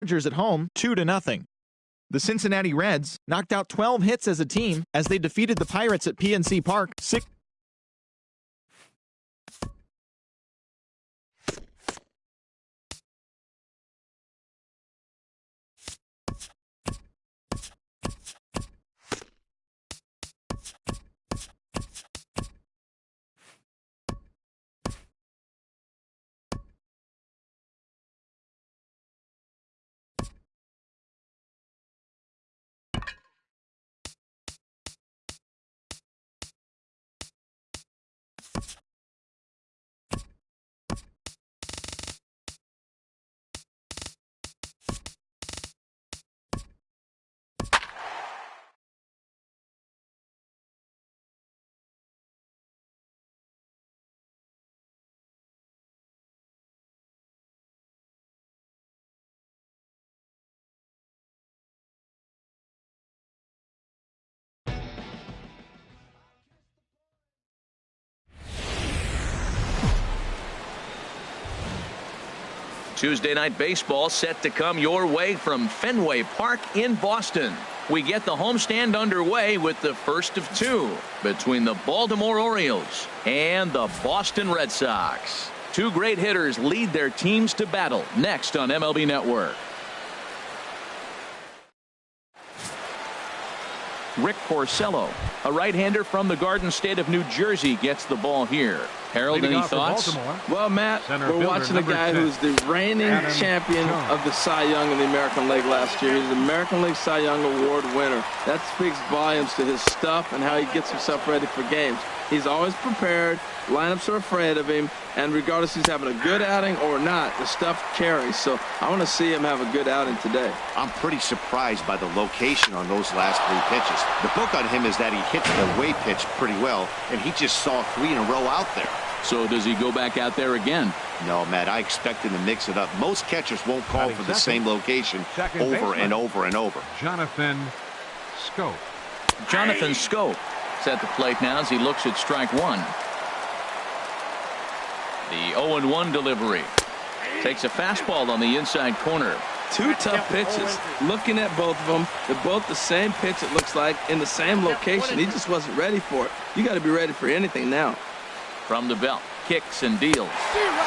Chargers at home 2-0. The Cincinnati Reds knocked out 12 hits as a team as they defeated the Pirates at PNC Park 6. Tuesday night baseball set to come your way from Fenway Park in Boston. We get the homestand underway with the first of two between the Baltimore Orioles and the Boston Red Sox. Two great hitters lead their teams to battle next on MLB Network. Rick Porcello, a right-hander from the Garden State of New Jersey, gets the ball here. Harold, any thoughts? Well, Matt, we're watching a guy who's the reigning champion of the Cy Young in the American League last year. He's the American League Cy Young Award winner. That speaks volumes to his stuff and how he gets himself ready for games. He's always prepared. Lineups are afraid of him, and regardless if he's having a good outing or not, the stuff carries. So I want to see him have a good outing today. I'm pretty surprised by the location on those last three pitches. The book on him is that he hits the way pitch pretty well, and he just saw three in a row out there. So does he go back out there again? No, Matt, I expect him to mix it up. Most catchers won't call for the same location over and over and over. Jonathan Schoop. Jonathan Schoop is at the plate now as he looks at strike one. The 0-1 delivery. Takes a fastball on the inside corner. Two tough pitches. Looking at both of them, they're both the same pitch, it looks like, in the same location. He just wasn't ready for it. You got to be ready for anything now. From the belt, kicks and deals.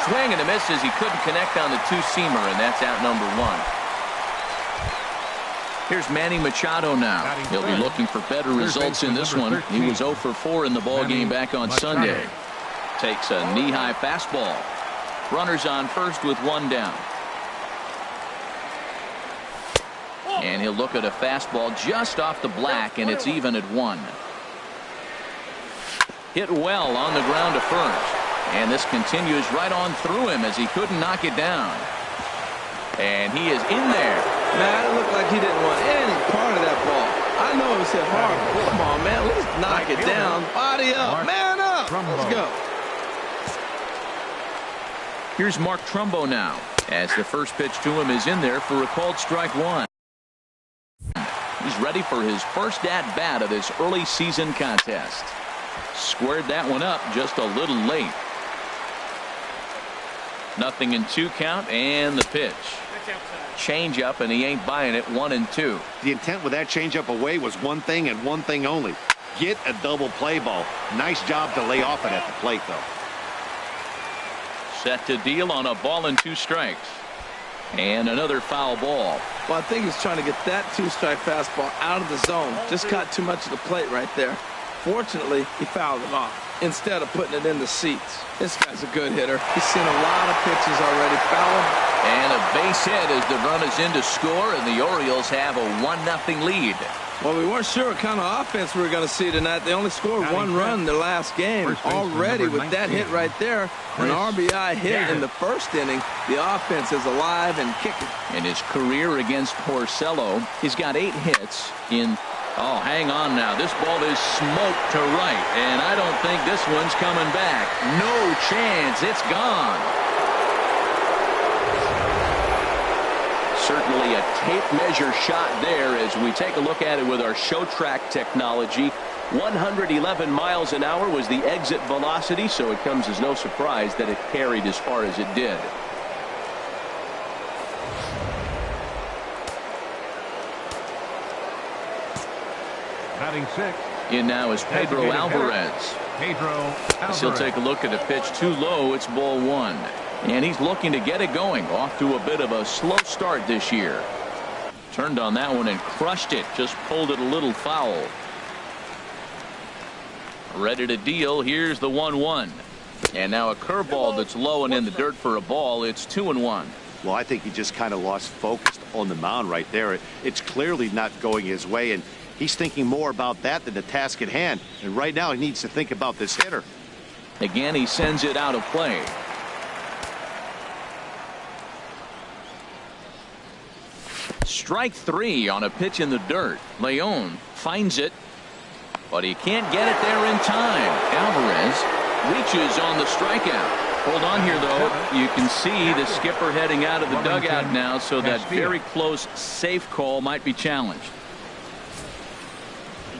Swing and a miss as he couldn't connect on the two-seamer, and that's out number one. Here's Manny Machado now. He'll be looking for better results in this one. He was 0 for 4 in the ballgame back on Sunday. Takes a knee-high fastball. Runners on first with one down. And he'll look at a fastball just off the black, and it's even at 1. Hit well on the ground to first. And this continues right on through him as he couldn't knock it down. And he is in there. Man, it looked like he didn't want any part of that ball. I know it was hit hard, but come on, man. Let's knock it down. Body up. Man up. Let's go. Here's Mark Trumbo now as the first pitch to him is in there for a called strike one. He's ready for his first at-bat of this early season contest. Squared that one up just a little late. 0-2 count and the pitch. Change up and he ain't buying it. 1-2. The intent with that changeup away was one thing and one thing only. Get a double play ball. Nice job to lay off it at the plate though. Set to deal on a ball and 2 strikes. And another foul ball. Well, I think he's trying to get that 2-strike fastball out of the zone. Just caught too much of the plate right there. Fortunately, he fouled it off instead of putting it in the seats. This guy's a good hitter. He's seen a lot of pitches already. Foul. And a base hit as the run is in to score, and the Orioles have a 1-0 lead. Well, we weren't sure what kind of offense we were going to see tonight. They only scored 1 run in their last game. Already with that hit right there, an RBI hit in the first inning, the offense is alive and kicking. In his career against Porcello, he's got 8 hits in. Oh, hang on now. This ball is smoked to right, and I don't think this one's coming back. No chance. It's gone. Certainly a tape measure shot there as we take a look at it with our show track technology. 111 miles an hour was the exit velocity, so it comes as no surprise that it carried as far as it did. Batting sixth. In now is Pedro Alvarez. Pedro Alvarez. He'll take a look at a pitch too low. It's ball one. And he's looking to get it going. Off to a bit of a slow start this year. Turned on that one and crushed it. Just pulled it a little foul. Ready to deal. Here's the 1-1. And now a curveball that's low and in the dirt for a ball. It's 2-1. Well, I think he just kind of lost focus on the mound right there. It's clearly not going his way, and he's thinking more about that than the task at hand. And right now he needs to think about this hitter. Again, he sends it out of play. Strike three on a pitch in the dirt. Leon finds it, but he can't get it there in time. Alvarez reaches on the strikeout. Hold on here, though. You can see the skipper heading out of the dugout now, so that very close safe call might be challenged.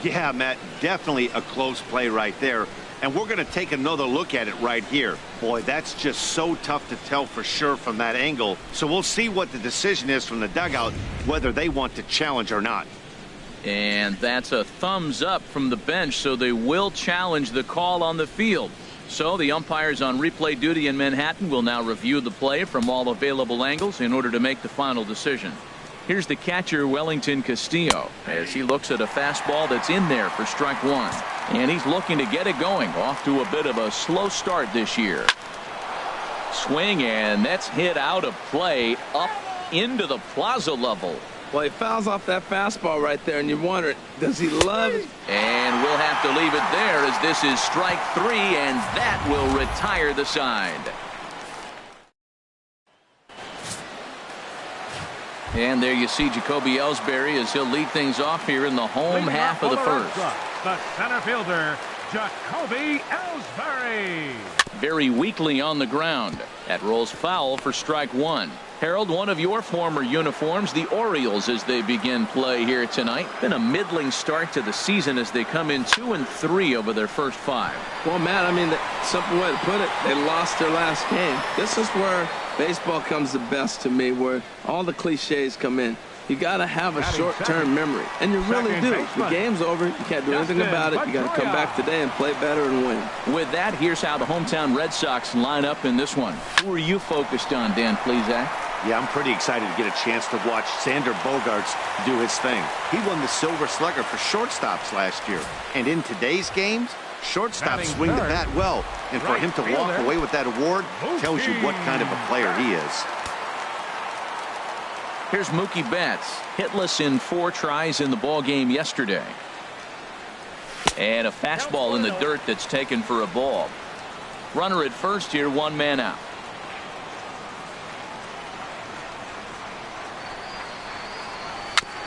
Yeah, Matt, definitely a close play right there. And we're going to take another look at it right here. Boy, that's just so tough to tell for sure from that angle. So we'll see what the decision is from the dugout, whether they want to challenge or not. And that's a thumbs up from the bench, so they will challenge the call on the field. So the umpires on replay duty in Manhattan will now review the play from all available angles in order to make the final decision. Here's the catcher, Wellington Castillo, as he looks at a fastball that's in there for strike one. And he's looking to get it going. Off to a bit of a slow start this year. Swing, and that's hit out of play up into the plaza level. Well, he fouls off that fastball right there, and you wonder, does he love it? And we'll have to leave it there, as this is strike three, and that will retire the side. And there you see Jacoby Ellsbury as he'll lead things off here in the home half of the first. The center fielder, Jacoby Ellsbury. Very weakly on the ground. That rolls foul for strike one. Harold, one of your former uniforms, the Orioles, as they begin play here tonight. Been a middling start to the season as they come in 2-3 over their first five. Well, Matt, I mean, the simple way to put it, they lost their last game. This is where baseball comes the best to me, where all the cliches come in. You got to have a short-term memory, and you really do. The game's over. You can't do anything about it. You got to come back today and play better and win. With that, here's how the hometown Red Sox line up in this one. Who are you focused on, Dan Plesac? Yeah, I'm pretty excited to get a chance to watch Xander Bogaerts do his thing. He won the Silver Slugger for shortstops last year. And in today's games, shortstops swing the bat well. And for him to walk away with that award tells you what kind of a player he is. Here's Mookie Betts, hitless in 4 tries in the ball game yesterday. And a fastball in the dirt that's taken for a ball. Runner at first here, 1 man out.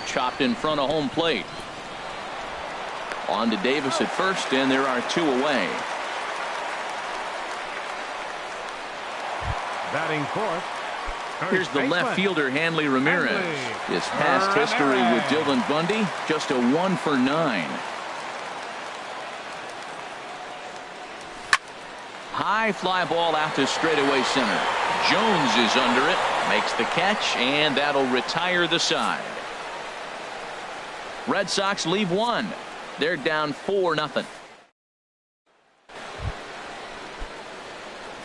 Chopped in front of home plate. On to Davis at first, and there are 2 away. Batting fourth. Here's the left fielder, Hanley Ramirez. His past history with Dylan Bundy, just a 1 for 9. High fly ball out to straightaway center. Jones is under it, makes the catch, and that'll retire the side. Red Sox leave 1. They're down 4-0.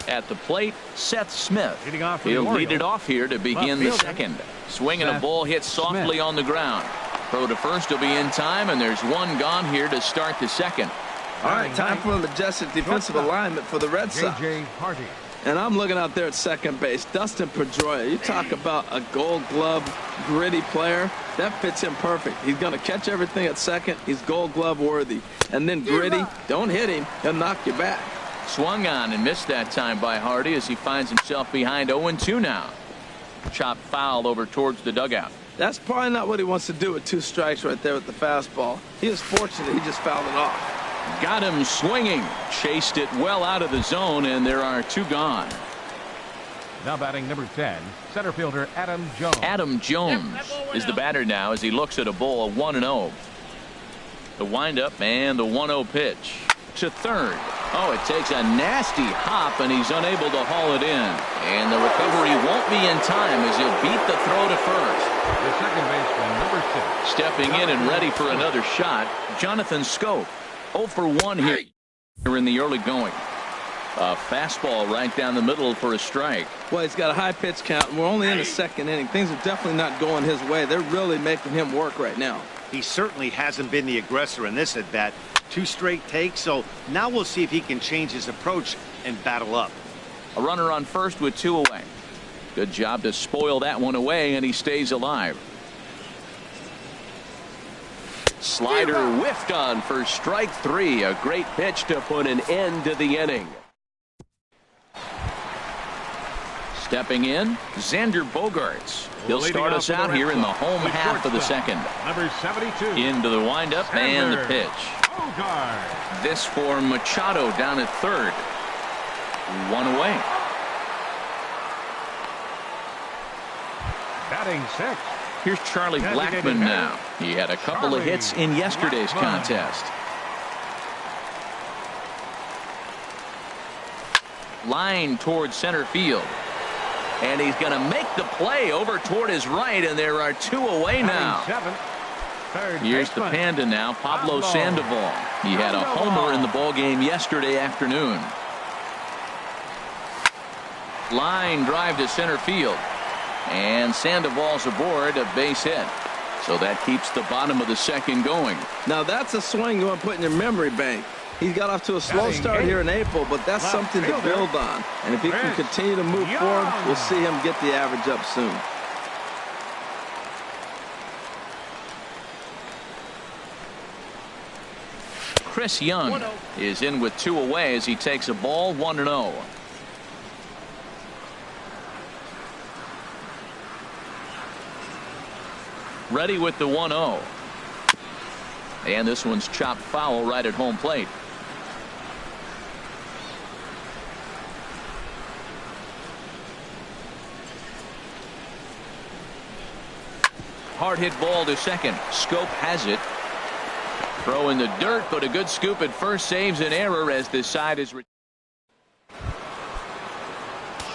At the plate, Seth Smith. He'll lead it off here to begin the second. Swing and a ball hit softly on the ground. Throw to first will be in time, and there's 1 gone here to start the second. All right, time for an majestic defensive alignment for the Red Sox. And I'm looking out there at second base. Dustin Pedroia. You talk about a Gold Glove gritty player. That fits him perfect. He's going to catch everything at second. He's Gold Glove worthy. And then gritty. Don't hit him. He'll knock you back. Swung on and missed that time by Hardy as he finds himself behind 0-2 now. Chopped foul over towards the dugout. That's probably not what he wants to do with 2 strikes right there with the fastball. He was fortunate. He just fouled it off. Got him swinging. Chased it well out of the zone, and there are 2 gone. Now batting number 10, center fielder Adam Jones. Adam Jones is the batter now as he looks at a ball, 1-0. The windup and the 1-0 pitch to third. Oh, it takes a nasty hop, and he's unable to haul it in. And the recovery won't be in time as he'll beat the throw to first. The second baseman, number 6. Stepping in and ready for another shot, Jonathan Schoop. 0 for 1 here in the early going. A fastball right down the middle for a strike. Well, he's got a high pitch count, and we're only in the second inning. Things are definitely not going his way. They're really making him work right now. He certainly hasn't been the aggressor in this at-bat. 2 straight takes, so now we'll see if he can change his approach and battle up. A runner on first with 2 away. Good job to spoil that one away, and he stays alive. Slider whiffed on for strike 3. A great pitch to put an end to the inning. Stepping in, Xander Bogaerts. He'll start us out here in the home half of the second. Number 72. Into the windup and the pitch. Bogart. This for Machado down at third. 1 away. Batting 6. Here's Charlie Blackmon now. He had a couple of hits in yesterday's contest. Line towards center field. And he's going to make the play over toward his right, and there are 2 away now. Here's the Panda now, Pablo Sandoval. He had a homer in the ballgame yesterday afternoon. Line drive to center field. And Sandoval's aboard, a base hit. So that keeps the bottom of the second going. Now that's a swing you want to put in your memory bank. He got off to a slow start here in April, but that's something to build on. And if he can continue to move forward, we'll see him get the average up soon. Chris Young is in with 2 away as he takes a ball 1-0. Ready with the 1-0. And this one's chopped foul right at home plate. Hard hit ball to second. Schoop has it. Throw in the dirt, but a good scoop at first saves an error as this side is.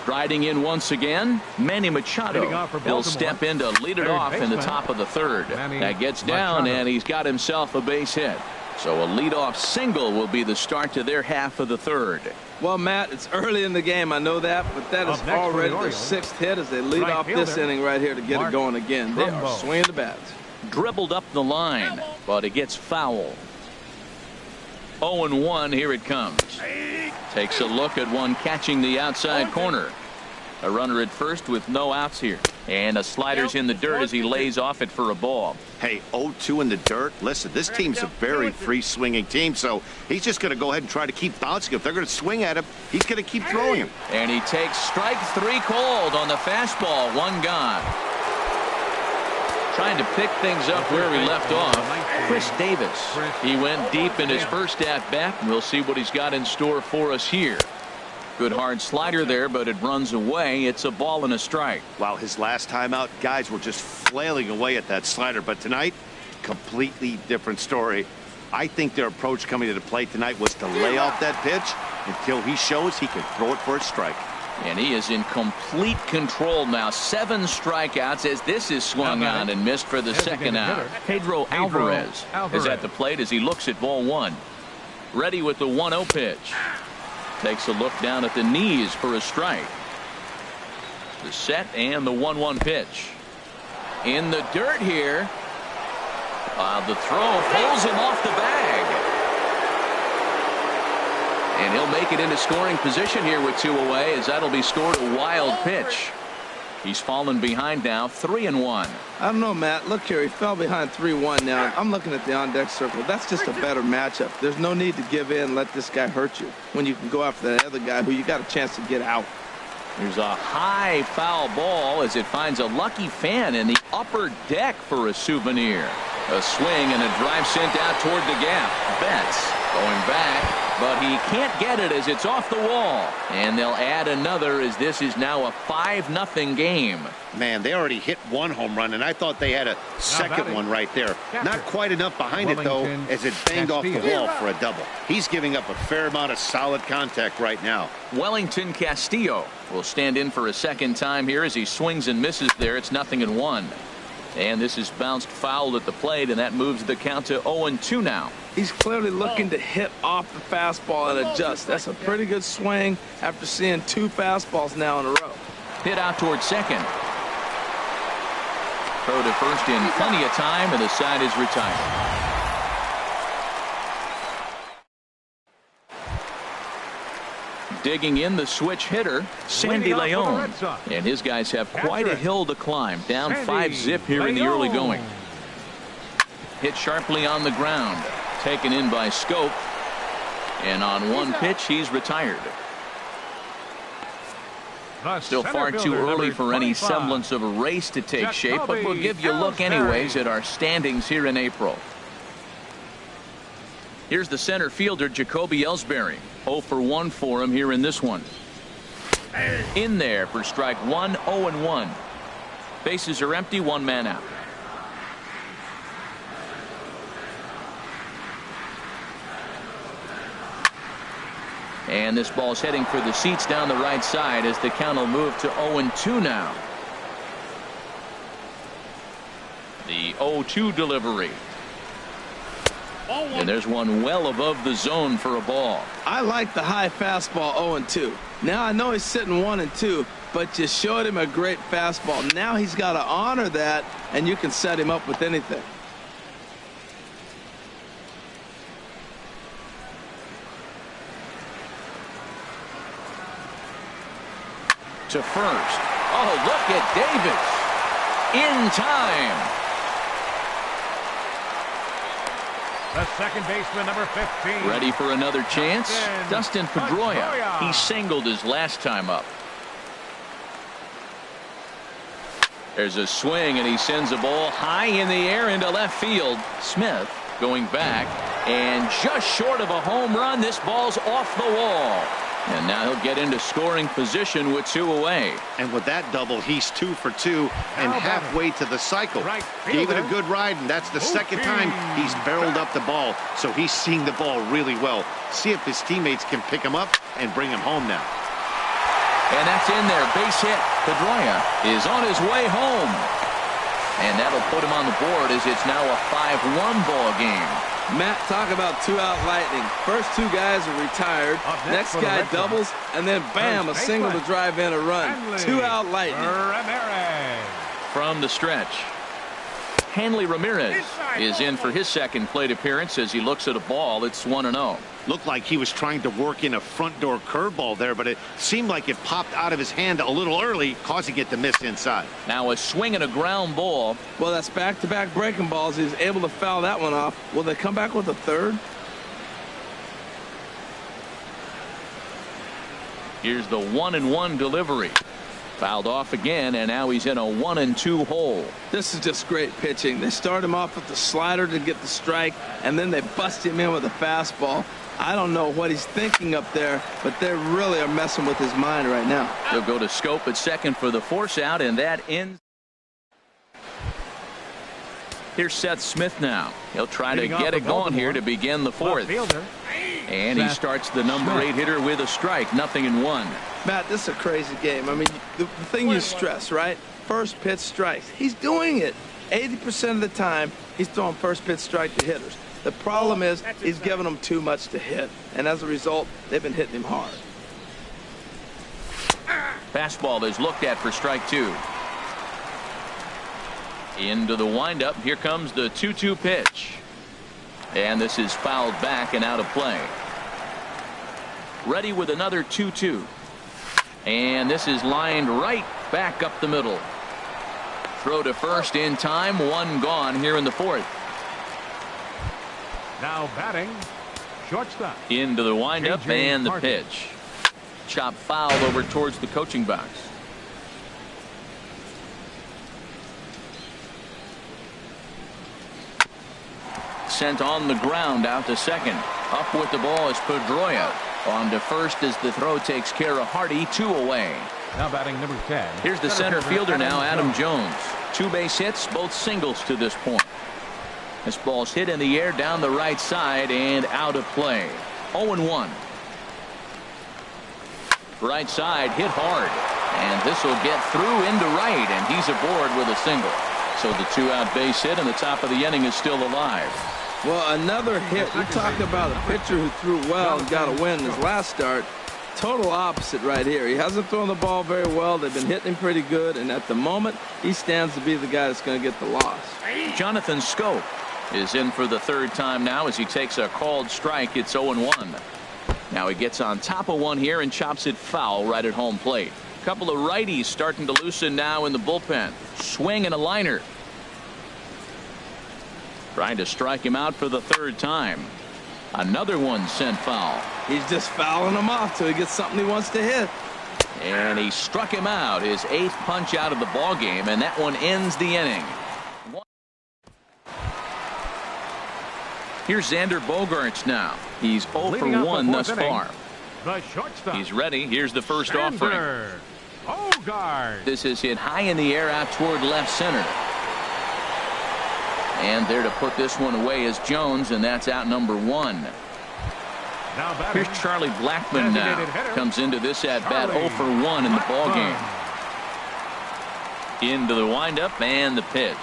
Striding in once again, Manny Machado. He'll step in to lead it off in the top of the third. That gets down, and he's got himself a base hit. So a leadoff single will be the start to their half of the third. Well, Matt, it's early in the game. I know that, but that is already their 6th hit as they lead off this inning right here to get it going again. They are swinging the bats. Dribbled up the line, but it gets foul. 0-1, here it comes. Takes a look at one catching the outside corner. A runner at first with no outs here. And a slider's in the dirt as he lays off it for a ball. Hey, 0-2 in the dirt. Listen, this team's a very free-swinging team, so he's just going to go ahead and try to keep bouncing. If they're going to swing at him, he's going to keep throwing him. And he takes strike 3 called on the fastball. 1 gone. Trying to pick things up where he left off. Chris Davis. He went deep in his first at-bat. We'll see what he's got in store for us here. Good hard slider there, but it runs away. It's a ball and a strike. Wow, his last time out, guys were just flailing away at that slider. But tonight, completely different story. I think their approach coming to the plate tonight was to lay off that pitch until he shows he can throw it for a strike. And he is in complete control now. 7 strikeouts as this is swung on and missed for the second out. Pedro Alvarez is at the plate as he looks at ball 1. Ready with the 1-0 pitch. Takes a look down at the knees for a strike. The set and the 1-1 pitch. In the dirt here. The throw pulls him off the bag. And he'll make it into scoring position here with 2 away as that'll be scored a wild pitch. He's fallen behind now 3-1. I don't know, Matt. Look here. He fell behind 3-1 now. I'm looking at the on-deck circle. That's just a better matchup. There's no need to give in and let this guy hurt you when you can go after that other guy who you got a chance to get out. There's a high foul ball as it finds a lucky fan in the upper deck for a souvenir. A swing and a drive sent out toward the gap. Betts going back. But he can't get it as it's off the wall. And they'll add another as this is now a 5-0 game. Man, they already hit 1 home run, and I thought they had a second one right there. Not quite enough behind it, though, as it banged off the wall for a double. He's giving up a fair amount of solid contact right now. Wellington Castillo will stand in for a second time here as he swings and misses there. It's 0-1. And this is bounced foul at the plate, and that moves the count to 0-2 now. He's clearly looking to hit off the fastball and adjust. That's a pretty good swing after seeing 2 fastballs now in a row. Hit out towards second. Throw to first in plenty of time, and the side is retired. Digging in the switch hitter, Sandy Leon. And his guys have quite a hill to climb. Down 5-zip here in the early going. Hit sharply on the ground. Taken in by Scope. And on one pitch, he's retired. Still far too early for any semblance of a race to take shape, but we'll give you a look anyways at our standings here in April. Here's the center fielder, Jacoby Ellsbury. 0 for 1 for him here in this one. In there for strike 1, 0-1. Bases are empty, 1 man out. And this ball's heading for the seats down the right side as the count will move to 0-2 now. The 0-2 delivery. And there's one well above the zone for a ball. I like the high fastball 0-2. Now I know he's sitting 1-2, but you showed him a great fastball. Now he's got to honor that, and you can set him up with anything. To first. Oh, look at Davis. In time. The second baseman, number 15. Ready for another chance? Dustin Pedroia. He singled his last time up. There's a swing, and he sends a ball high in the air into left field. Smith going back, and just short of a home run, this ball's off the wall. And now he'll get into scoring position with 2 away. And with that double, he's 2 for 2 and halfway to the cycle. Gave it a good ride, and that's the second time he's barreled up the ball. So he's seeing the ball really well. See if his teammates can pick him up and bring him home now. And that's in there. Base hit. Pedroia is on his way home. And that'll put him on the board as it's now a 5-1 ball game. Matt, talk about 2-out lightning. First 2 guys are retired. Next guy doubles, and then bam, a single to drive in a run. 2-out lightning. From the stretch, Hanley Ramirez is in for his second plate appearance as he looks at a ball. It's 1-0. Looked like he was trying to work in a front door curveball there, but it seemed like it popped out of his hand a little early, causing it to miss inside. Now a swing and a ground ball. Well, that's back-to-back breaking balls. He was able to foul that one off. Will they come back with a third? Here's the 1-1 delivery. Fouled off again, and now he's in a 1-2 hole. This is just great pitching. They start him off with the slider to get the strike, and then they bust him in with a fastball. I don't know what he's thinking up there, but they really are messing with his mind right now. They'll go to Scope at second for the force out, and that ends. Here's Seth Smith now. He'll try to get it going here to begin the fourth. And he starts the number 8 hitter with a strike. 0-1. Matt, this is a crazy game. I mean, the thing you stress, right? First pitch strikes. He's doing it. 80% of the time, he's throwing first pitch strike to hitters. The problem is he's giving them too much to hit. And as a result, they've been hitting him hard. Fastball is looked at for strike 2. Into the windup. Here comes the 2-2 pitch. And this is fouled back and out of play. Ready with another 2-2. And this is lined right back up the middle. Throw to first in time. 1 gone here in the fourth. Now batting, shortstop. Into the windup and the pitch. Chop foul over towards the coaching box. Sent on the ground out to second. Up with the ball is Pedroia. On to first as the throw takes care of Hardy. 2 away. Now batting number 10. Here's the center fielder now, Adam Jones. 2 base hits, both singles to this point. This ball's hit in the air down the right side and out of play. 0-1. Right side hit hard. And this will get through into right, and he's aboard with a single. So the 2-out base hit and the top of the inning is still alive. Well, another hit. You talk about a pitcher who threw well and got a win in his last start. Total opposite right here. He hasn't thrown the ball very well. They've been hitting him pretty good, and at the moment, he stands to be the guy that's going to get the loss. Jonathan Scope is in for the 3rd time now as he takes a called strike. It's 0-1. Now he gets on top of one here and chops it foul right at home plate. A couple of righties starting to loosen now in the bullpen. Swing and a liner. Trying to strike him out for the 3rd time. Another one sent foul. He's just fouling him off till he gets something he wants to hit. And he struck him out, his 8th punch out of the ball game, and that one ends the inning. Here's Xander Bogaerts now. He's 0 for 1 thus far. The shortstop. He's ready. Here's the first offering. Bogaerts. This is hit high in the air out toward left center. And there to put this one away is Jones, and that's out number 1. Here's Charlie Blackmon now. Comes into this at bat 0 for 1 in the ball game. Into the windup and the pitch.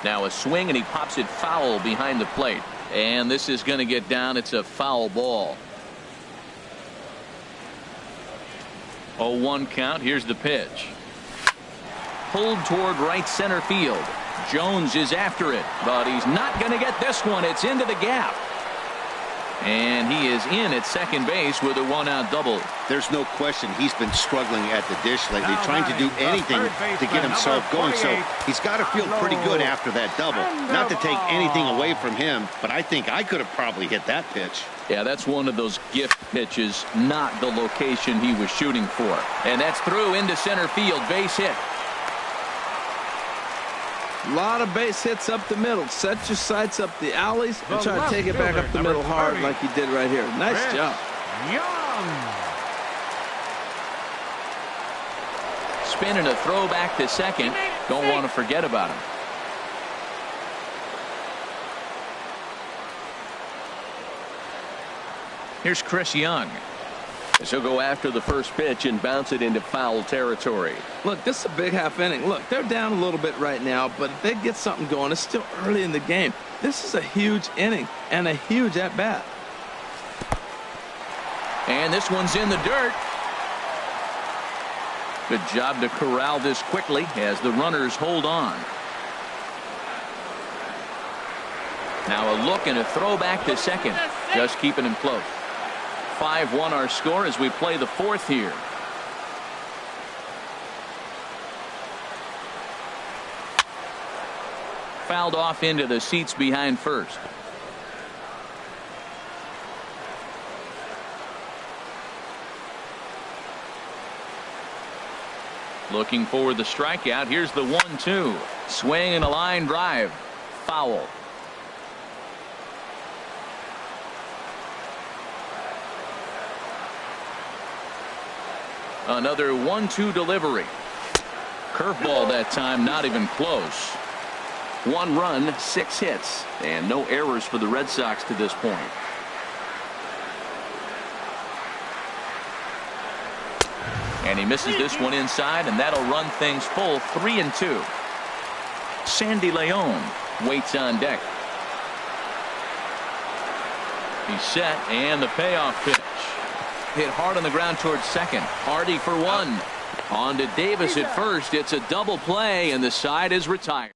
Now a swing and he pops it foul behind the plate. And this is going to get down. It's a foul ball. 0-1 count. Here's the pitch. Pulled toward right center field. Jones is after it, but he's not going to get this one. It's into the gap. And he is in at second base with a 1-out double. There's no question he's been struggling at the dish lately, trying to do anything to get himself going. So he's got to feel pretty good after that double. Not to take anything away from him, but I think I could have probably hit that pitch. Yeah, that's one of those gift pitches, not the location he was shooting for. And that's through into center field. Base hit. A lot of base hits up the middle. Set your sights up the alleys and try to take it back up the middle hard like he did right here. Nice job. Spin and a throw back to second. Don't want to forget about him. Here's Chris Young. He'll go after the first pitch and bounce it into foul territory. Look, this is a big half inning. Look, they're down a little bit right now, but if they get something going, it's still early in the game. This is a huge inning and a huge at-bat. And this one's in the dirt. Good job to corral this quickly as the runners hold on. Now a look and a throw back to second. Just keeping him close. 5-1 our score as we play the 4th here. Fouled off into the seats behind first. Looking for the strikeout. Here's the 1-2. Swing and a line drive. Foul. Another 1-2 delivery. Curveball that time, not even close. 1 run, 6 hits, and no errors for the Red Sox to this point. And he misses this one inside, and that'll run things full 3-2. Sandy Leon waits on deck. He's set, and the payoff pitch. Hit hard on the ground towards second. Hardy for 1. On to Davis at first. It's a double play, and the side is retired.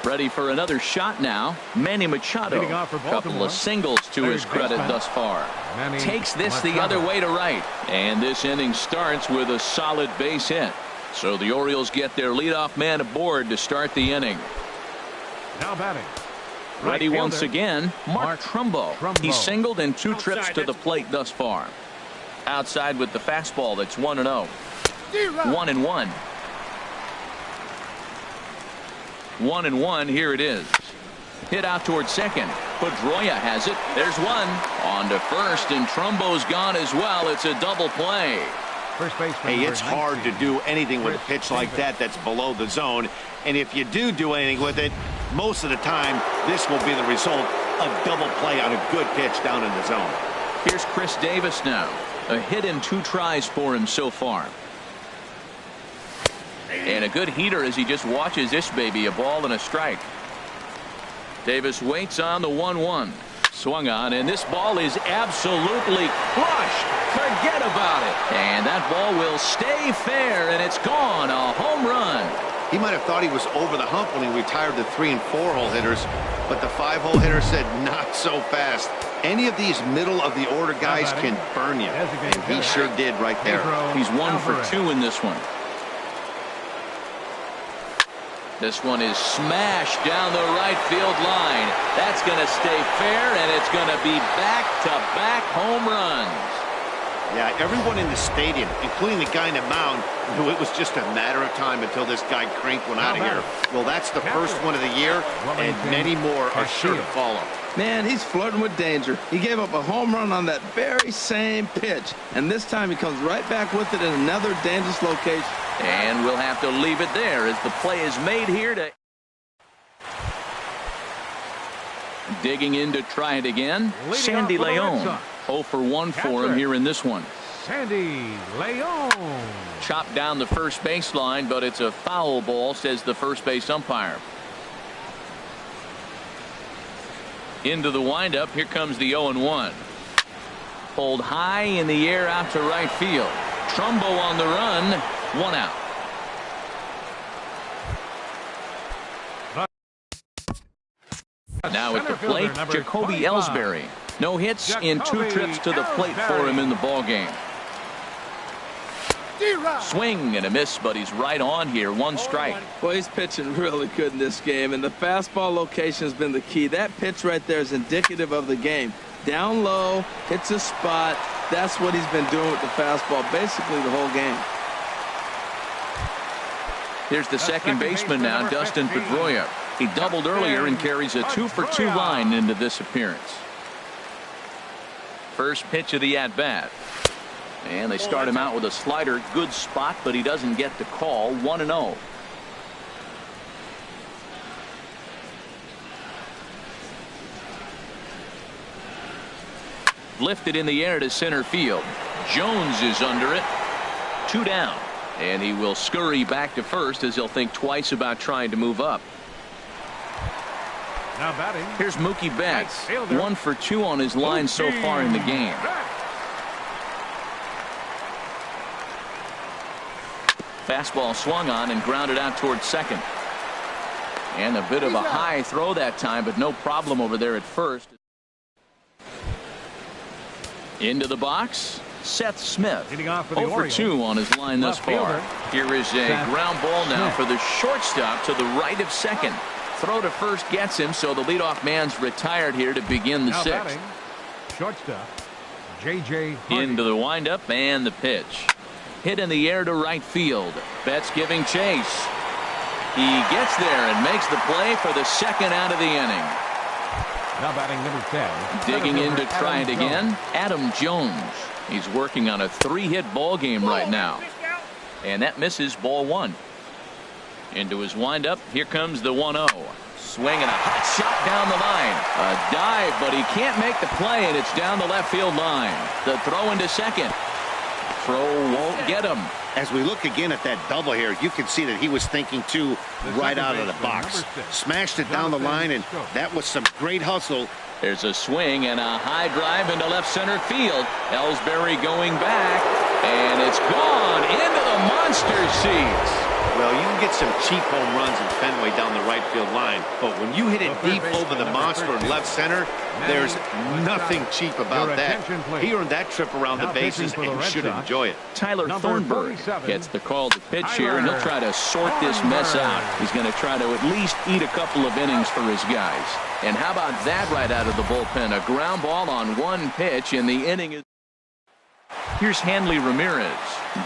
Ready for another shot now. Manny Machado. Couple of singles to his credit thus far. Takes this the other way to right. And this inning starts with a solid base hit. So the Orioles get their leadoff man aboard to start the inning. Now batting. Ready once again, Mark Trumbo. He's singled in 2 trips to the plate thus far. Outside with the fastball, that's 1-0. 1-1. 1-1. Here it is. Hit out towards second. Pedroia has it. There's one. On to first, and Trumbo's gone as well. It's a double play. First baseman. Hey, it's hard to do anything with a pitch like that that's below the zone. And if you do anything with it, most of the time, this will be the result of double play on a good pitch down in the zone. Here's Chris Davis now. A hit in 2 tries for him so far. And a good heater as he just watches this baby, a ball and a strike. Davis waits on the 1-1. Swung on, and this ball is absolutely crushed. Forget about it. And that ball will stay fair, and it's gone. A home run. He might have thought he was over the hump when he retired the 3- and 4-hole hitters, but the 5-hole hitter said not so fast. Any of these middle-of-the-order guys can burn you, and he sure did right there. He's 1 for 2 in this one. This one is smashed down the right field line. That's going to stay fair, and it's going to be back-to-back home runs. Yeah, everyone in the stadium, including the guy in the mound, knew it was just a matter of time until this guy cranked one out of here. Well, that's the first one of the year, and many more are sure to follow. Man, he's flirting with danger. He gave up a home run on that very same pitch, and this time he comes right back with it in another dangerous location. And we'll have to leave it there as the play is made here to... Digging in to try it again, Sandy Leon. 0 for 1 for him here in this one. Sandy Leon. Chopped down the first baseline, but it's a foul ball, says the first base umpire. Into the windup. Here comes the 0-1. Pulled high in the air out to right field. Trumbo on the run. 1 out. Now at the plate, Jacoby Ellsbury. No hits in 2 trips to the plate for him in the ballgame. Swing and a miss, but he's right on here. 1 strike. Well, he's pitching really good in this game, and the fastball location has been the key. That pitch right there is indicative of the game. Down low, hits a spot. That's what he's been doing with the fastball basically the whole game. Here's the second baseman now, Dustin Pedroia. He doubled earlier and carries a 2 for 2 line into this appearance. First pitch of the at-bat. And they start him out with a slider. Good spot, but he doesn't get the call. 1-0. Lifted in the air to center field. Jones is under it. 2 down. And he will scurry back to first as he'll think twice about trying to move up. Now batting. Here's Mookie Betts. 1 for 2 on his line so far in the game. Fastball swung on and grounded out towards second. And a bit of a high throw that time, but no problem over there at first. Into the box, Seth Smith. 0 for 2 on his line thus far. Here is a ground ball now for the shortstop to the right of second. Throw to first gets him, so the leadoff man's retired here to begin the 6th. Shortstop, J.J. Into the windup and the pitch. Hit in the air to right field. Betts giving chase. He gets there and makes the play for the 2nd out of the inning. Now batting number 10. Digging in to try it again, Adam Jones. He's working on a 3-hit ball game right now. And that misses, ball 1. Into his windup. Here comes the 1-0. Swing and a hot shot down the line. A dive, but he can't make the play, and it's down the left field line. The throw into second. Throw won't get him. As we look again at that double here, you can see that he was thinking too right out of the box. Smashed it down the line, and that was some great hustle. There's a swing and a high drive into left center field. Ellsbury going back, and it's gone into the monster seats. Well, you can get some cheap home runs in Fenway down the right field line, but when you hit it deep over the monster in left center, there's nothing cheap about that. He earned that trip around the bases and should enjoy it. Tyler Thornburg gets the call to pitch here, and he'll try to sort this mess out. He's going to try to at least eat a couple of innings for his guys. And how about that right out of the bullpen? A ground ball on 1 pitch, and the inning is... Here's Hanley Ramirez.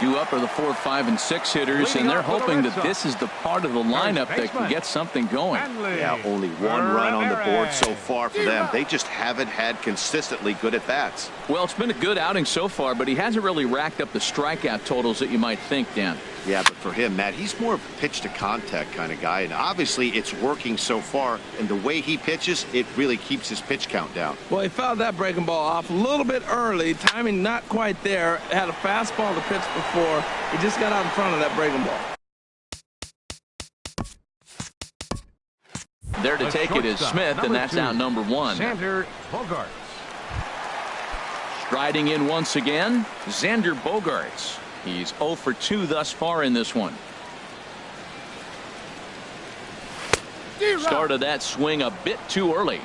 Due up are the 4, 5, and 6 hitters, and they're hoping that this is the part of the lineup that can get something going. Yeah, only 1 run on the board so far for them. They just haven't had consistently good at-bats. Well, it's been a good outing so far, but he hasn't really racked up the strikeout totals that you might think, Dan. Yeah, but for him, Matt, he's more of a pitch-to-contact kind of guy, and obviously it's working so far, and the way he pitches, it really keeps his pitch count down. Well, he fouled that breaking ball off a little bit early. Timing not quite there. Had a fastball to pitch before. He just got out in front of that breaking ball. There to take it is Smith, and that's out number 1. Xander Bogaerts. Striding in once again, Xander Bogaerts. He's 0 for 2 thus far in this one. Started that swing a bit too early.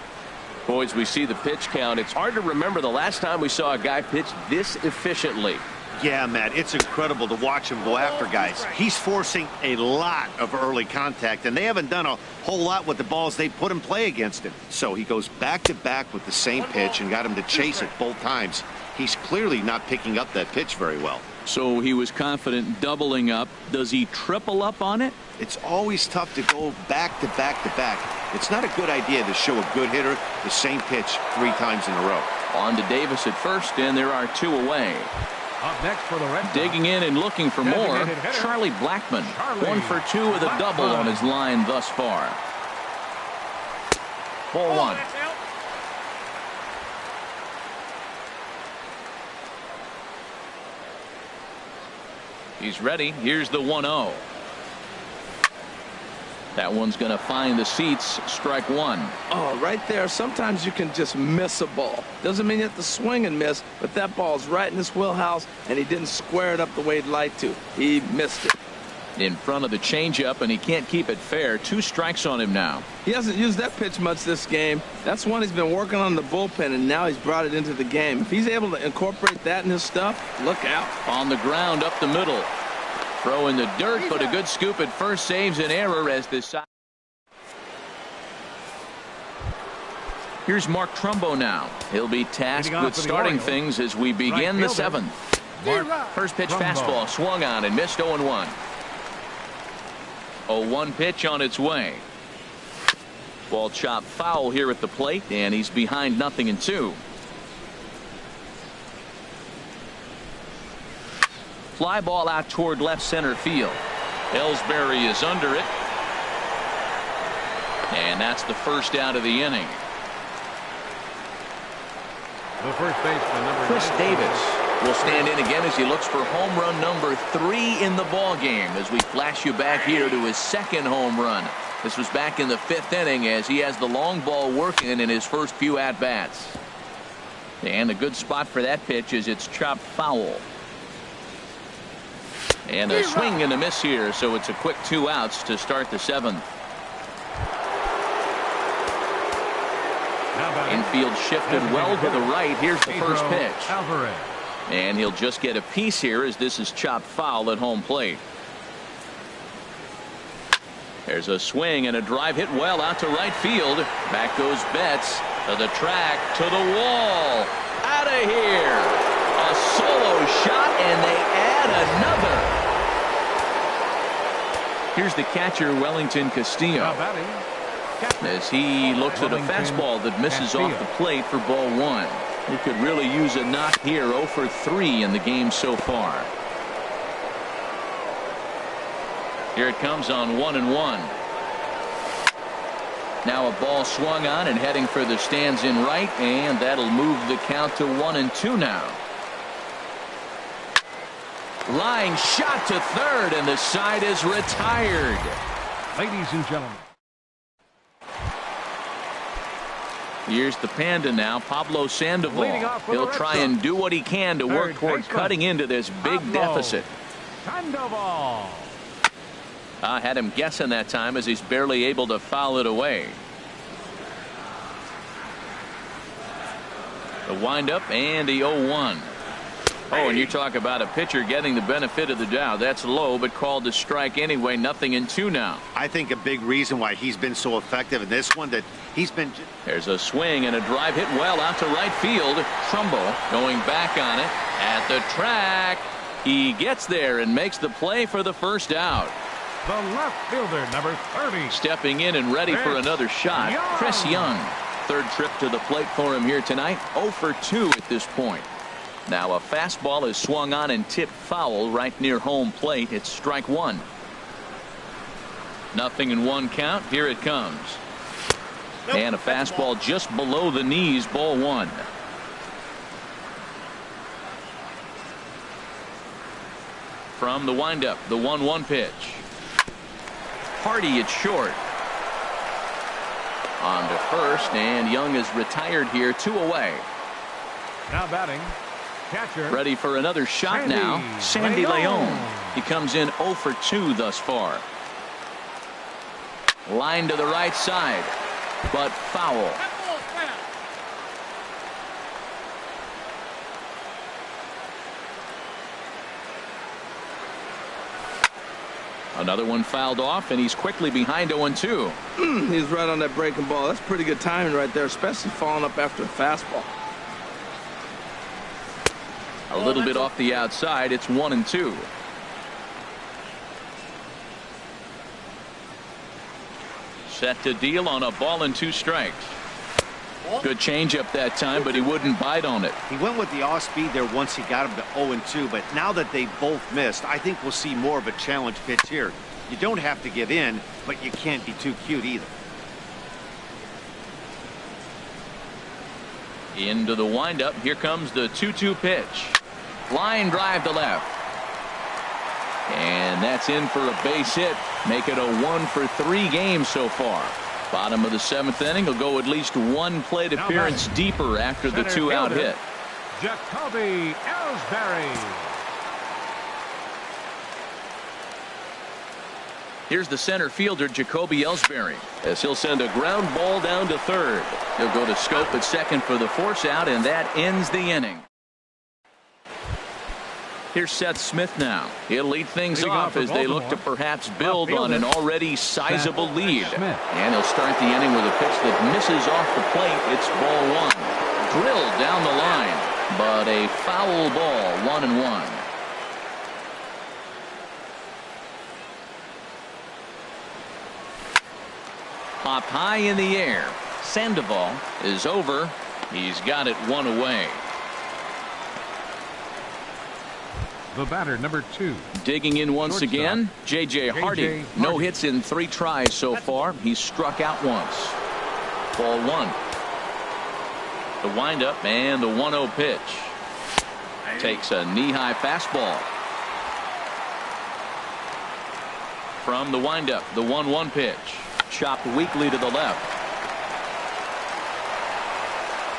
Boys, we see the pitch count. It's hard to remember the last time we saw a guy pitch this efficiently. Yeah, Matt, it's incredible to watch him go after guys. He's forcing a lot of early contact, and they haven't done a whole lot with the balls they put in play against him. So he goes back-to-back with the same pitch and got him to chase it both times. He's clearly not picking up that pitch very well. So he was confident doubling up. Does he triple up on it? It's always tough to go back-to-back-to-back. It's not a good idea to show a good hitter the same pitch 3 times in a row. On to Davis at first, and there are 2 away. Up next for the Red Sox. Digging in and looking for more, Charlie Blackmon. 1 for 2 with a double on his line thus far. Ball 1. He's ready. Here's the 1-0. That one's going to find the seats. Strike 1. Oh, right there. Sometimes you can just miss a ball. Doesn't mean you have to swing and miss, but that ball's right in his wheelhouse, and he didn't square it up the way he'd like to. He missed it. In front of the changeup, and he can't keep it fair. 2 strikes on him now. He hasn't used that pitch much this game. That's one he's been working on in the bullpen, and now he's brought it into the game. If he's able to incorporate that in his stuff, look out. On the ground up the middle. Throw in the dirt, but a good scoop at first saves an error as this. Here's Mark Trumbo now. He'll be tasked with starting things as we begin the 7th. First pitch fastball swung on and missed 0-1. 0-1 pitch on its way. Ball chopped foul here at the plate, and he's behind 0-2. Fly ball out toward left center field. Ellsbury is under it. And that's the first out of the inning. The first baseman, number Chris Davis will stand in again as he looks for home run number 3 in the ball game as we flash you back here to his 2nd home run. This was back in the 5th inning as he has the long ball working in his first few at-bats. And a good spot for that pitch is it's chopped foul. And a swing and a miss here, so it's a quick 2 outs to start the 7th. Infield shifted well to the right. Here's the first pitch. And he'll just get a piece here as this is chopped foul at home plate. There's a swing and a drive hit well out to right field. Back goes Betts to the track, to the wall. Out of here. A solo shot, and they add another. Here's the catcher, Wellington Castillo, as he looks at a fastball that misses off the plate for ball 1. He could really use a knock here. 0 for 3 in the game so far. Here it comes on 1-1. Now a ball swung on and heading for the stands in right, and that'll move the count to 1-2 now. Line shot to third, and the side is retired. Ladies and gentlemen. Here's the Panda now, Pablo Sandoval. He'll try and do what he can to work toward cutting into this big deficit. Sandoval. I had him guessing that time as he's barely able to foul it away. The windup and the 0-1. Oh, and you talk about a pitcher getting the benefit of the doubt. That's low, but called to strike anyway. 0-2 now. I think a big reason why he's been so effective in this one that he's been. There's a swing and a drive hit well out to right field. Trumbo going back on it at the track. He gets there and makes the play for the first out. The left fielder, number 30. Stepping in and ready for another shot, Chris Young. 3rd trip to the plate for him here tonight. 0 for 2 at this point. Now a fastball is swung on and tipped foul right near home plate. It's strike 1. 0-1 count. Here it comes. And a fastball just below the knees. Ball 1. From the windup, the 1-1 pitch. Hardy at short. On to first, and Young is retired here, 2 away. Now batting, catcher. Ready for another shot now, Sandy Leon. He comes in 0 for 2 thus far. Line to the right side, but foul. Another one fouled off, and he's quickly behind 0-2. He's right on that breaking ball. That's pretty good timing right there, especially following up after a fastball. A little bit off the outside. It's 1-2. Set to deal on a ball and 2 strikes. Good changeup that time, but he wouldn't bite on it. He went with the off speed there once he got him to 0-2, but now that they both missed, I think we'll see more of a challenge pitch here. You don't have to give in, but you can't be too cute either. Into the windup. Here comes the 2-2 pitch. Line drive to left. And that's in for a base hit. Make it a 1 for 3 game so far. Bottom of the 7th inning. He'll go at least 1 plate appearance deeper after the 2-out hit. Jacoby Ellsbury. Here's the center fielder, Jacoby Ellsbury, as he'll send a ground ball down to third. He'll go to scope at second for the force out, and that ends the inning. Here's Seth Smith now. He'll lead things off as they look to perhaps build on an already sizable lead. And he'll start the inning with a pitch that misses off the plate. It's ball 1. Drilled down the line, but a foul ball, 1-1. Popped high in the air. Sandoval is over. He's got it 1 away. The batter, number 2. Digging in once again, J.J. Hardy. No hits in 3 tries so far. He's struck out once. Ball 1. The windup and the 1-0 pitch. Takes a knee-high fastball. From the windup, the 1-1 pitch. Chopped weakly to the left.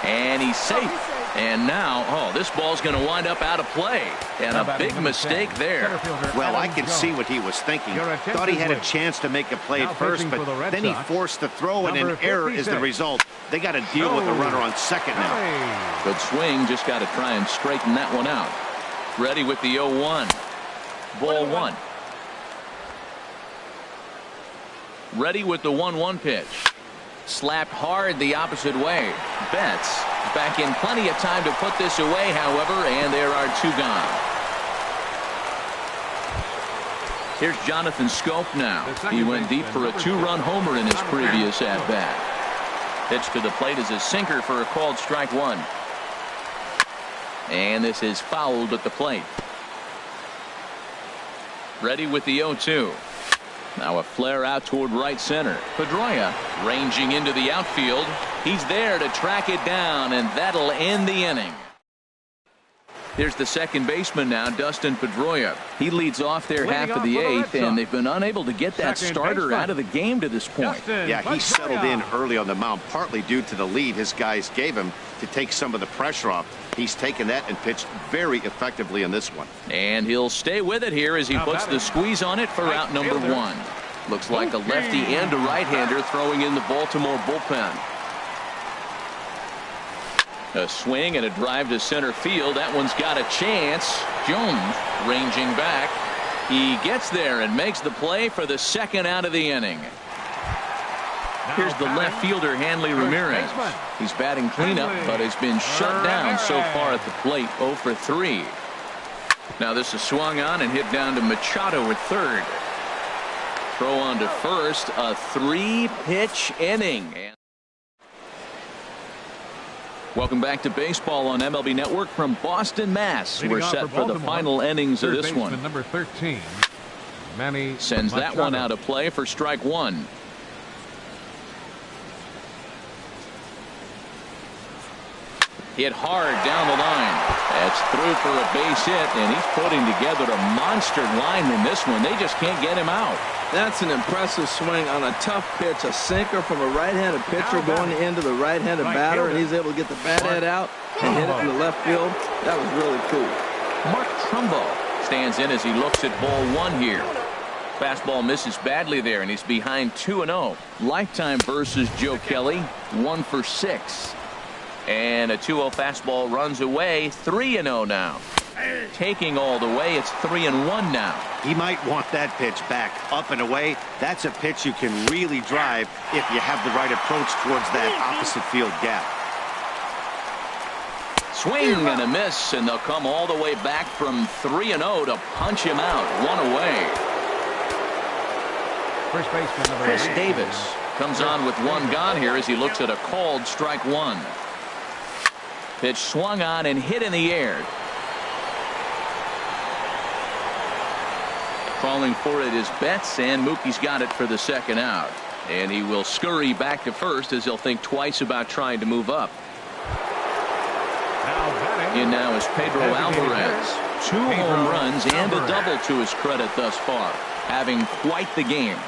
And he's safe. And now, this ball's going to wind up out of play. And a big mistake there. Well, I can see what he was thinking. Thought he had a chance to make a play at first, but then he forced the throw, and an error is the result. They got to deal with the runner on second now. Good swing. Just got to try and straighten that one out. Ready with the 0-1. Ball 1. Ready with the 1-1 pitch. Slapped hard the opposite way. Betts back in plenty of time to put this away, however, and there are 2 gone. Here's Jonathan Scope now. He went deep for a 2-run homer in his previous at-bat. Pitch to the plate is a sinker for a called strike 1. And this is fouled at the plate. Ready with the 0-2. Now a flare out toward right center. Pedroia ranging into the outfield. He's there to track it down, and that'll end the inning. Here's the second baseman now, Dustin Pedroia. He leads off their half of the 8th, and they've been unable to get that starter out of the game to this point. Yeah, he settled in early on the mound, partly due to the lead his guys gave him to take some of the pressure off. He's taken that and pitched very effectively in this one. And he'll stay with it here as he puts the squeeze on it for out number 1. Looks like a lefty and a right-hander throwing in the Baltimore bullpen. A swing and a drive to center field. That one's got a chance. Jones ranging back. He gets there and makes the play for the 2nd out of the inning. Here's the left fielder, Hanley Ramirez. He's batting cleanup, but has been shut down so far at the plate, 0 for 3. Now this is swung on and hit down to Machado at third. Throw on to first, a 3-pitch inning. Welcome back to baseball on MLB Network from Boston, Mass. We're set for the final innings of this one. Number 13, Manny sends that one out of play for strike 1. Hit hard down the line. That's through for a base hit, and he's putting together a monster line in this one. They just can't get him out. That's an impressive swing on a tough pitch. A sinker from a right-handed pitcher going into the right-handed batter, and he's able to get the bat head out and hit it in the left field. That was really cool. Mark Trumbo stands in as he looks at ball one here. Fastball misses badly there, and he's behind 2-0. Lifetime versus Joe Kelly, 1 for 6. And a 2-0 fastball runs away, 3-0 now. Taking all the way, it's 3-1 now. He might want that pitch back, up and away. That's a pitch you can really drive if you have the right approach towards that opposite field gap. Swing and a miss, and they'll come all the way back from 3-0 to punch him out. 1 away. First baseman number Chris 8. Davis comes on with 1 gone here as he looks at a called strike 1. Pitch swung on and hit in the air. Calling for it is Betts, and Mookie's got it for the second out. And he will scurry back to first as he'll think twice about trying to move up. In now is Pedro Alvarez. 2 home runs and a double to his credit thus far. Having quite the game.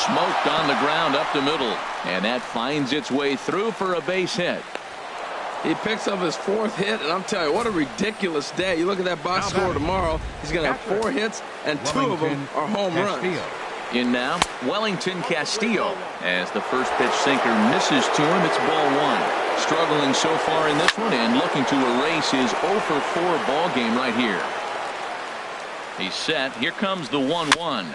Smoked on the ground up the middle, and that finds its way through for a base hit. He picks up his 4th hit, and I'm telling you, what a ridiculous day. You look at that box score tomorrow, he's going to have 4 hits, and 2 of them are home runs. In now, Wellington Castillo, as the first pitch sinker misses to him. It's ball 1. Struggling so far in this one and looking to erase his 0 for 4 ball game right here. He's set. Here comes the 1-1.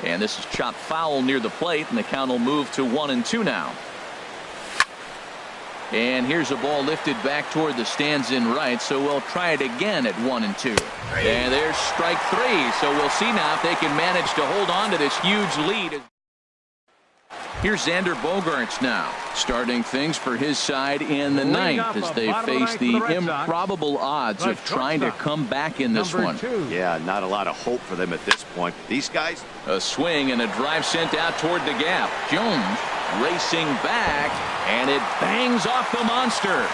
And this is chopped foul near the plate, and the count will move to 1-2 now. And here's a ball lifted back toward the stands in right, so we'll try it again at 1-2. And there's strike 3, so we'll see now if they can manage to hold on to this huge lead. Here's Xander Bogaerts now, starting things for his side in the 9th as they face the improbable odds of trying to come back in this one. Yeah, not a lot of hope for them at this point. These guys. A swing and a drive sent out toward the gap. Jones racing back, and it bangs off the monster.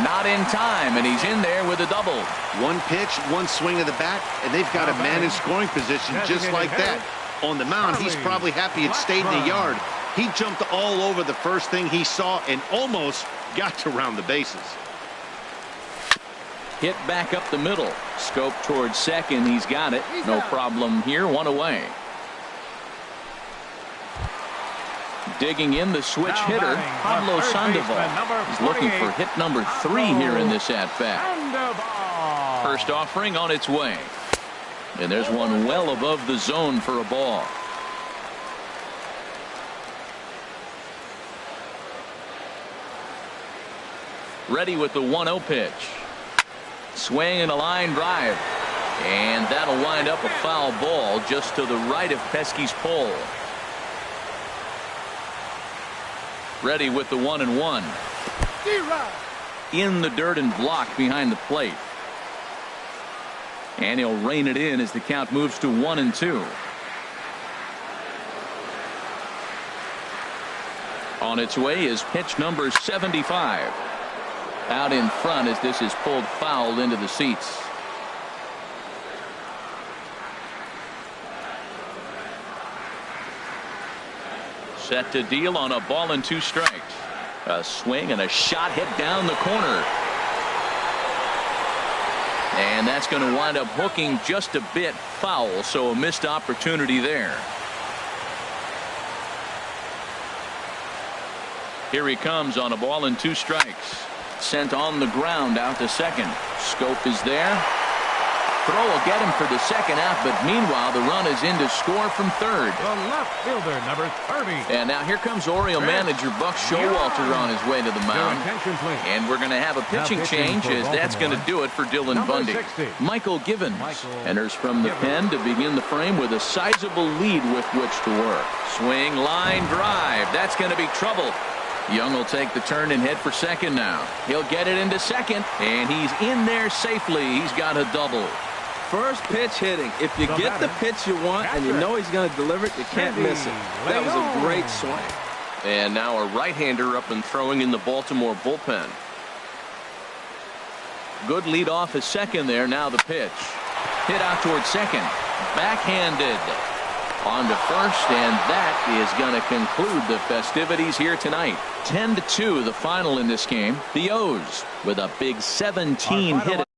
Not in time, and he's in there with a double. 1 pitch, 1 swing of the bat, and they've got a man in scoring position just like that. On the mound, he's probably happy it stayed in the yard. He jumped all over the first thing he saw and almost got to round the bases. Hit back up the middle. Scope towards second. He's got it. No problem here. 1 away. Digging in the switch hitter, Pablo Sandoval. He's looking for hit number 3 here in this at-bat. First offering on its way. And there's one well above the zone for a ball. Ready with the 1-0 pitch. Swing and a line drive. And that'll wind up a foul ball just to the right of Pesky's pole. Ready with the 1-1. In the dirt and blocked behind the plate. And he'll rein it in as the count moves to 1-2. On its way is pitch number 75. Out in front as this is pulled foul into the seats. Set to deal on a ball and 2 strikes. A swing and a shot hit down the corner. And that's going to wind up hooking just a bit foul, so a missed opportunity there. Here he comes on a ball and 2 strikes. Sent on the ground out to second. Scope is there. Throw will get him for the second out, but meanwhile the run is in to score from third. The left fielder, number 30. And now here comes Oriole manager Buck Showalter on his way to the mound. And we're going to have a pitching change as that's going to do it for Dylan Bundy. 60. Michael Givens enters from the pen to begin the frame with a sizable lead with which to work. Swing, line drive. That's going to be trouble. Young will take the turn and head for second now. He'll get it into second, and he's in there safely. He's got a double. First pitch hitting. If you get the pitch you want and you know he's going to deliver it, you can't miss it. That was a great swing. And now a right-hander up and throwing in the Baltimore bullpen. Good lead off at second there. Now the pitch. Hit out towards second. Backhanded. On to first, and that is going to conclude the festivities here tonight. 10-2 the final in this game. The O's with a big 17 hit.